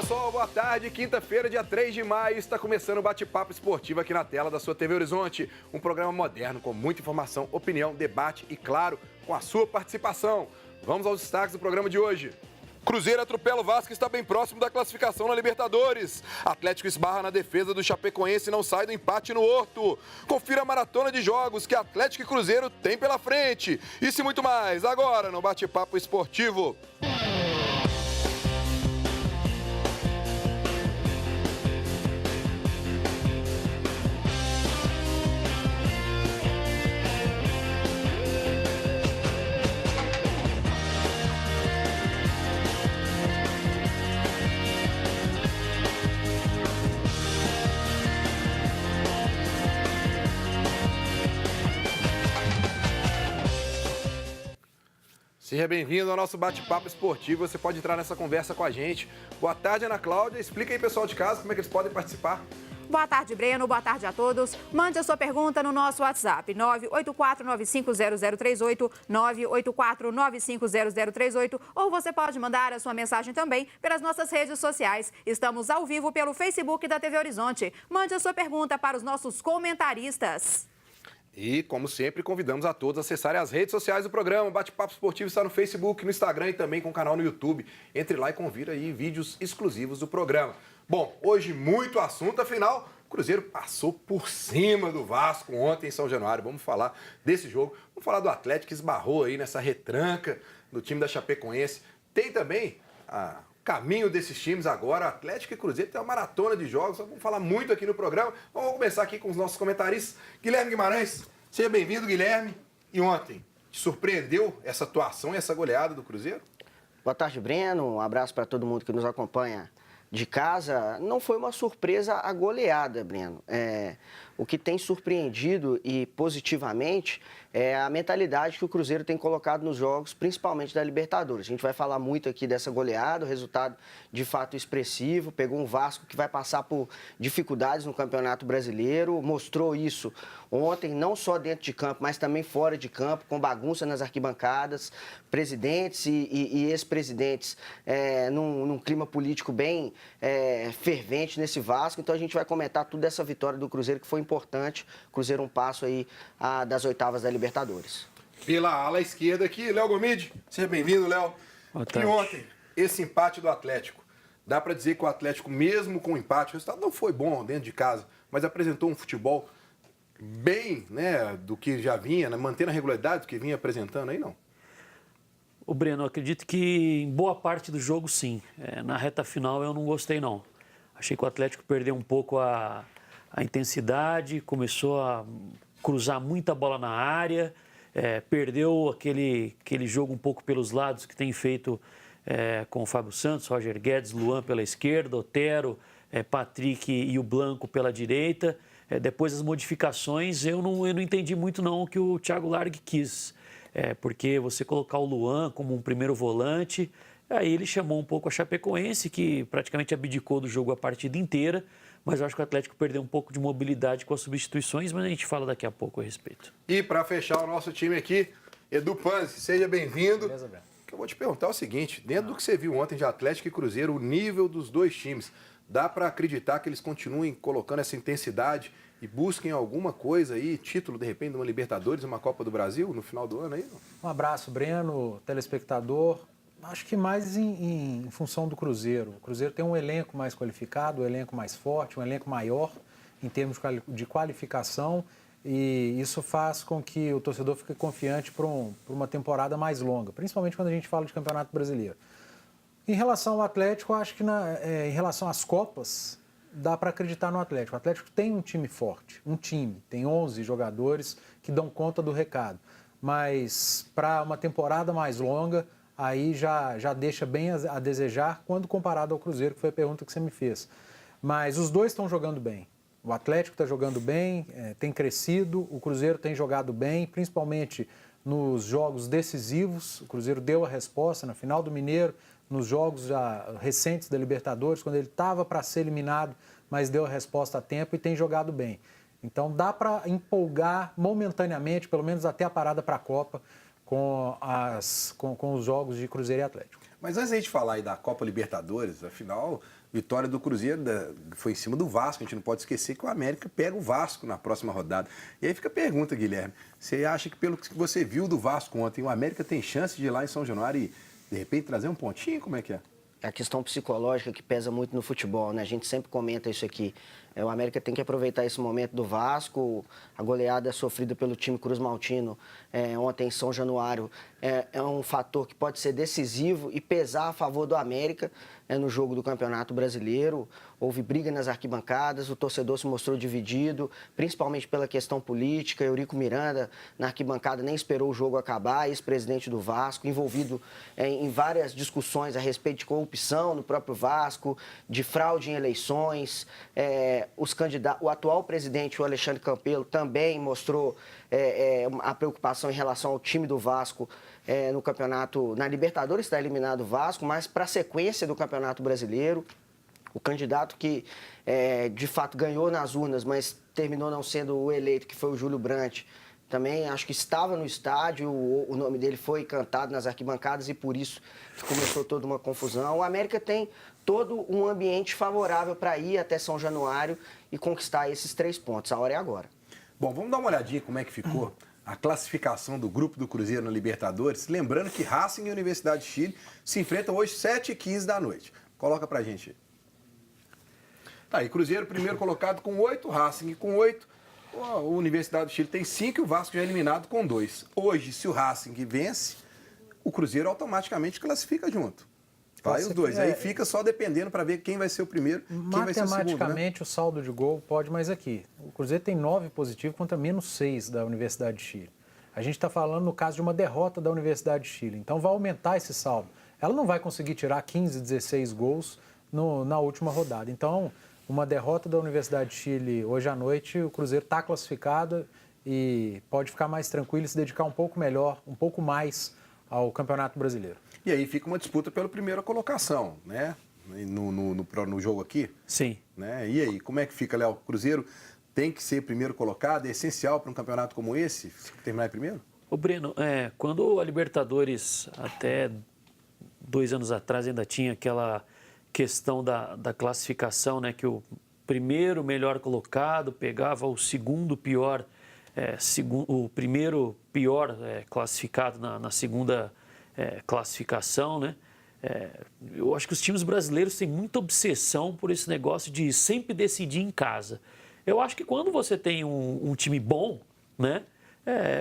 pessoal, boa tarde. Quinta-feira, dia 3 de maio, está começando o Bate-Papo Esportivo aqui na tela da sua TV Horizonte. Um programa moderno com muita informação, opinião, debate e, claro, com a sua participação. Vamos aos destaques do programa de hoje. Cruzeiro atropela o Vasco e está bem próximo da classificação na Libertadores. Atlético esbarra na defesa do Chapecoense e não sai do empate no Horto. Confira a maratona de jogos que Atlético e Cruzeiro têm pela frente. Isso e muito mais, agora no Bate-Papo Esportivo. Seja bem-vindo ao nosso bate-papo esportivo. Você pode entrar nessa conversa com a gente. Boa tarde, Ana Cláudia. Explica aí, pessoal de casa, como é que eles podem participar. Boa tarde, Breno. Boa tarde a todos. Mande a sua pergunta no nosso WhatsApp, 984950038, 984950038, ou você pode mandar a sua mensagem também pelas nossas redes sociais. Estamos ao vivo pelo Facebook da TV Horizonte. Mande a sua pergunta para os nossos comentaristas. E, como sempre, convidamos a todos a acessarem as redes sociais do programa. O Bate-Papo Esportivo está no Facebook, no Instagram e também com o canal no YouTube. Entre lá e confira aí vídeos exclusivos do programa. Bom, hoje muito assunto, afinal, o Cruzeiro passou por cima do Vasco ontem em São Januário. Vamos falar desse jogo, vamos falar do Atlético que esbarrou aí nessa retranca do time da Chapecoense. Tem também o caminho desses times agora, Atlético e Cruzeiro, tem uma maratona de jogos, vamos falar muito aqui no programa. Vamos começar aqui com os nossos comentaristas. Guilherme Guimarães, seja bem-vindo, Guilherme. E ontem, te surpreendeu essa atuação e essa goleada do Cruzeiro? Boa tarde, Breno. Um abraço para todo mundo que nos acompanha de casa. Não foi uma surpresa a goleada, Breno. O que tem surpreendido e positivamente é a mentalidade que o Cruzeiro tem colocado nos jogos, principalmente da Libertadores. A gente vai falar muito aqui dessa goleada, o resultado de fato expressivo, pegou um Vasco que vai passar por dificuldades no Campeonato Brasileiro, mostrou isso ontem, não só dentro de campo, mas também fora de campo, com bagunça nas arquibancadas, presidentes e ex-presidentes num clima político bem fervente nesse Vasco. Então a gente vai comentar tudo dessa vitória do Cruzeiro, que foi importante. Cruzeiro um passo aí das oitavas da Libertadores. Pela ala esquerda aqui, Léo Gomide. Seja bem-vindo, Léo. E ontem, esse empate do Atlético. Dá para dizer que o Atlético, mesmo com o empate, o resultado não foi bom dentro de casa, mas apresentou um futebol bem, né, do que já vinha, né, mantendo a regularidade do que vinha apresentando aí, não? O Breno, eu acredito que em boa parte do jogo, sim. Na reta final eu não gostei, não. Achei que o Atlético perdeu um pouco a intensidade, começou a cruzar muita bola na área, perdeu aquele jogo um pouco pelos lados que tem feito com o Fábio Santos, Roger Guedes, Luan pela esquerda, Otero, Patrick e o Blanco pela direita. Depois das modificações, eu não entendi muito não o que o Thiago Largue quis, porque você colocar o Luan como um primeiro volante, aí ele chamou um pouco a Chapecoense, que praticamente abdicou do jogo a partida inteira, mas eu acho que o Atlético perdeu um pouco de mobilidade com as substituições, mas a gente fala daqui a pouco a respeito. E para fechar o nosso time aqui, Edu Panzi, seja bem-vindo. Beleza, Breno. Eu vou te perguntar o seguinte, dentro do que você viu ontem de Atlético e Cruzeiro, o nível dos dois times, dá para acreditar que eles continuem colocando essa intensidade e busquem alguma coisa aí, título de repente de uma Libertadores, uma Copa do Brasil no final do ano aí? Um abraço, Breno, telespectador. Acho que mais em função do Cruzeiro. O Cruzeiro tem um elenco mais qualificado, um elenco mais forte, um elenco maior em termos de qualificação, e isso faz com que o torcedor fique confiante por uma temporada mais longa, principalmente quando a gente fala de Campeonato Brasileiro. Em relação ao Atlético, acho que em relação às Copas, dá para acreditar no Atlético. O Atlético tem um time forte, tem 11 jogadores que dão conta do recado, mas para uma temporada mais longa, aí já deixa bem a desejar quando comparado ao Cruzeiro, que foi a pergunta que você me fez. Mas os dois estão jogando bem. O Atlético está jogando bem, tem crescido, o Cruzeiro tem jogado bem, principalmente nos jogos decisivos. O Cruzeiro deu a resposta na final do Mineiro, nos jogos recentes da Libertadores, quando ele estava para ser eliminado, mas deu a resposta a tempo e tem jogado bem. Então dá para empolgar momentaneamente, pelo menos até a parada para a Copa, com os jogos de Cruzeiro e Atlético. Mas antes da gente falar aí da Copa Libertadores, afinal, vitória do Cruzeiro foi em cima do Vasco. A gente não pode esquecer que o América pega o Vasco na próxima rodada. E aí fica a pergunta, Guilherme. Você acha que pelo que você viu do Vasco ontem, o América tem chance de ir lá em São Januário e, de repente, trazer um pontinho? Como é que é? É a questão psicológica que pesa muito no futebol, né? A gente sempre comenta isso aqui. O América tem que aproveitar esse momento do Vasco, a goleada sofrida pelo time Cruz Maltino ontem em São Januário é um fator que pode ser decisivo e pesar a favor do América no jogo do Campeonato Brasileiro. Houve briga nas arquibancadas, o torcedor se mostrou dividido, principalmente pela questão política. Eurico Miranda, na arquibancada, nem esperou o jogo acabar, ex-presidente do Vasco, envolvido em várias discussões a respeito de corrupção no próprio Vasco, de fraude em eleições. O atual presidente, o Alexandre Campelo, também mostrou a preocupação em relação ao time do Vasco no campeonato, na Libertadores está eliminado o Vasco, mas para a sequência do Campeonato Brasileiro. O candidato que, de fato, ganhou nas urnas, mas terminou não sendo o eleito, que foi o Júlio Brandt, também acho que estava no estádio, o nome dele foi cantado nas arquibancadas e por isso começou toda uma confusão. O América tem todo um ambiente favorável para ir até São Januário e conquistar esses 3 pontos. A hora é agora. Bom, vamos dar uma olhadinha como é que ficou a classificação do grupo do Cruzeiro na Libertadores. Lembrando que Racing e Universidade de Chile se enfrentam hoje 7h15 da noite. Coloca pra gente. Tá aí, Cruzeiro primeiro colocado com 8, Racing com 8. A Universidade do Chile tem 5 e o Vasco já é eliminado com 2. Hoje, se o Racing vence, o Cruzeiro automaticamente classifica junto. Vai os dois. Aí fica só dependendo para ver quem vai ser o primeiro, quem vai ser o segundo. Matematicamente, né? O saldo de gol pode, mas aqui. O Cruzeiro tem 9 positivo contra menos 6 da Universidade de Chile. A gente está falando no caso de uma derrota da Universidade de Chile. Então vai aumentar esse saldo. Ela não vai conseguir tirar 15, 16 gols na última rodada. Então, uma derrota da Universidade de Chile hoje à noite, o Cruzeiro está classificado e pode ficar mais tranquilo e se dedicar um pouco melhor, um pouco mais ao Campeonato Brasileiro. E aí fica uma disputa pela primeira colocação, né? No jogo aqui. Sim. Né? E aí, como é que fica, Léo? O Cruzeiro tem que ser primeiro colocado? É essencial para um campeonato como esse, terminar em primeiro? Ô Breno, quando a Libertadores, até 2 anos atrás, ainda tinha aquela questão da classificação, né? Que o primeiro melhor colocado pegava o segundo pior, o primeiro pior classificado na segunda classificação, né? Eu acho que os times brasileiros têm muita obsessão por esse negócio de sempre decidir em casa. Eu acho que quando você tem um time bom, né?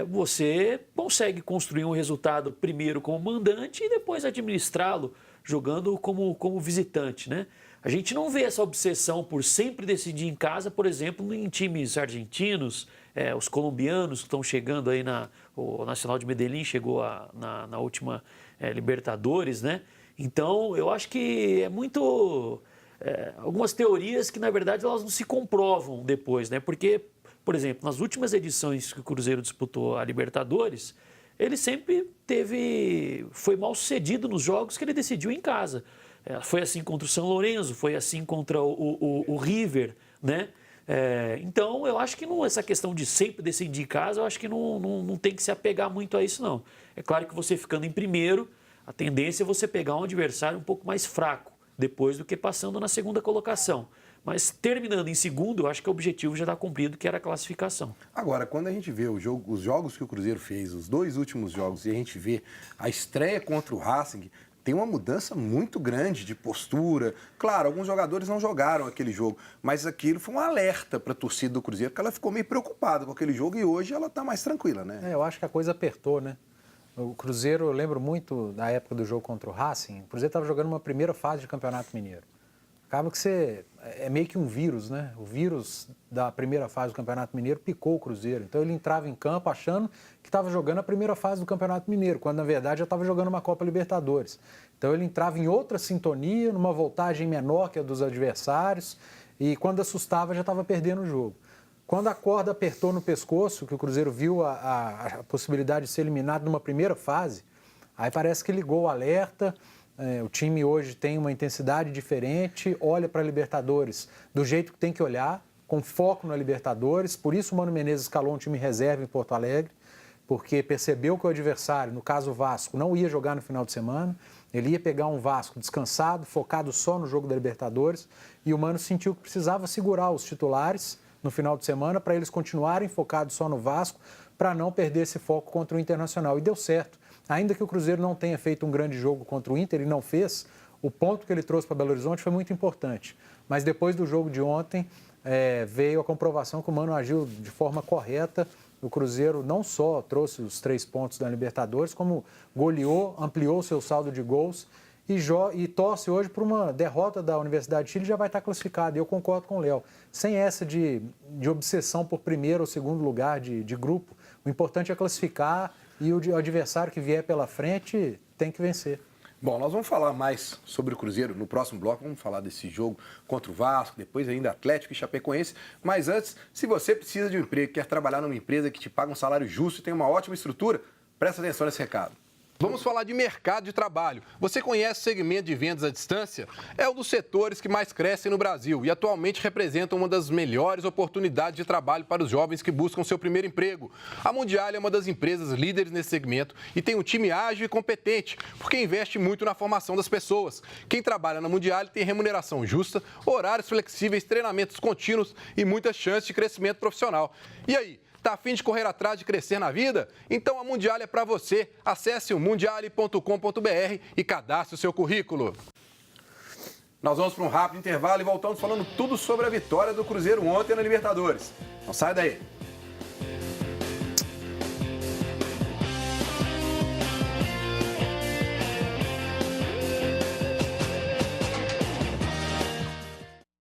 Você consegue construir um resultado primeiro como mandante e depois administrá-lo jogando como visitante, né? A gente não vê essa obsessão por sempre decidir em casa, por exemplo, em times argentinos, os colombianos que estão chegando aí o Nacional de Medellín chegou na última Libertadores, né? Então, eu acho que é muito... algumas teorias que, na verdade, elas não se comprovam depois, né? Porque, por exemplo, nas últimas edições que o Cruzeiro disputou a Libertadores, ele sempre foi mal sucedido nos jogos que ele decidiu em casa. Foi assim contra o São Lourenço, foi assim contra o River, né? Então, eu acho que essa questão de sempre decidir em casa, eu acho que não tem que se apegar muito a isso, não. É claro que você ficando em primeiro, a tendência é você pegar um adversário um pouco mais fraco depois do que passando na segunda colocação. Mas terminando em segundo, eu acho que o objetivo já está cumprido, que era a classificação. Agora, quando a gente vê os jogos que o Cruzeiro fez, os 2 últimos jogos, e a gente vê a estreia contra o Racing, tem uma mudança muito grande de postura. Claro, alguns jogadores não jogaram aquele jogo, mas aquilo foi um alerta para a torcida do Cruzeiro, porque ela ficou meio preocupada com aquele jogo e hoje ela está mais tranquila, né? Eu acho que a coisa apertou, né? O Cruzeiro, eu lembro muito da época do jogo contra o Racing, o Cruzeiro estava jogando uma primeira fase de Campeonato Mineiro. Acaba que é meio que um vírus, né? O vírus da primeira fase do Campeonato Mineiro picou o Cruzeiro. Então ele entrava em campo achando que estava jogando a primeira fase do Campeonato Mineiro, quando na verdade já estava jogando uma Copa Libertadores. Então ele entrava em outra sintonia, numa voltagem menor que a dos adversários, e quando assustava já estava perdendo o jogo. Quando a corda apertou no pescoço, que o Cruzeiro viu a possibilidade de ser eliminado numa primeira fase, aí parece que ligou o alerta. O time hoje tem uma intensidade diferente, olha para a Libertadores do jeito que tem que olhar, com foco na Libertadores. Por isso o Mano Menezes escalou um time reserva em Porto Alegre, porque percebeu que o adversário, no caso o Vasco, não ia jogar no final de semana. Ele ia pegar um Vasco descansado, focado só no jogo da Libertadores, e o Mano sentiu que precisava segurar os titulares no final de semana para eles continuarem focados só no Vasco, para não perder esse foco contra o Internacional. E deu certo. Ainda que o Cruzeiro não tenha feito um grande jogo contra o Inter, ele não fez, o ponto que ele trouxe para Belo Horizonte foi muito importante. Mas depois do jogo de ontem, veio a comprovação que o Mano agiu de forma correta. O Cruzeiro não só trouxe os 3 pontos da Libertadores, como goleou, ampliou o seu saldo de gols e torce hoje por uma derrota da Universidade de Chile, já vai estar classificado. E eu concordo com o Léo. Sem essa de obsessão por primeiro ou segundo lugar de grupo, o importante é classificar e o adversário que vier pela frente tem que vencer. Bom, nós vamos falar mais sobre o Cruzeiro no próximo bloco, vamos falar desse jogo contra o Vasco, depois ainda Atlético e Chapecoense. Mas antes, se você precisa de um emprego, quer trabalhar numa empresa que te paga um salário justo e tem uma ótima estrutura, presta atenção nesse recado. Vamos falar de mercado de trabalho. Você conhece o segmento de vendas à distância? É um dos setores que mais crescem no Brasil e atualmente representa uma das melhores oportunidades de trabalho para os jovens que buscam seu primeiro emprego. A Mundial é uma das empresas líderes nesse segmento e tem um time ágil e competente, porque investe muito na formação das pessoas. Quem trabalha na Mundial tem remuneração justa, horários flexíveis, treinamentos contínuos e muita chance de crescimento profissional. E aí? Tá a fim de correr atrás de crescer na vida? Então a Mundial é para você. Acesse o mundiale.com.br e cadastre o seu currículo. Nós vamos para um rápido intervalo e voltamos falando tudo sobre a vitória do Cruzeiro ontem na Libertadores. Não sai daí.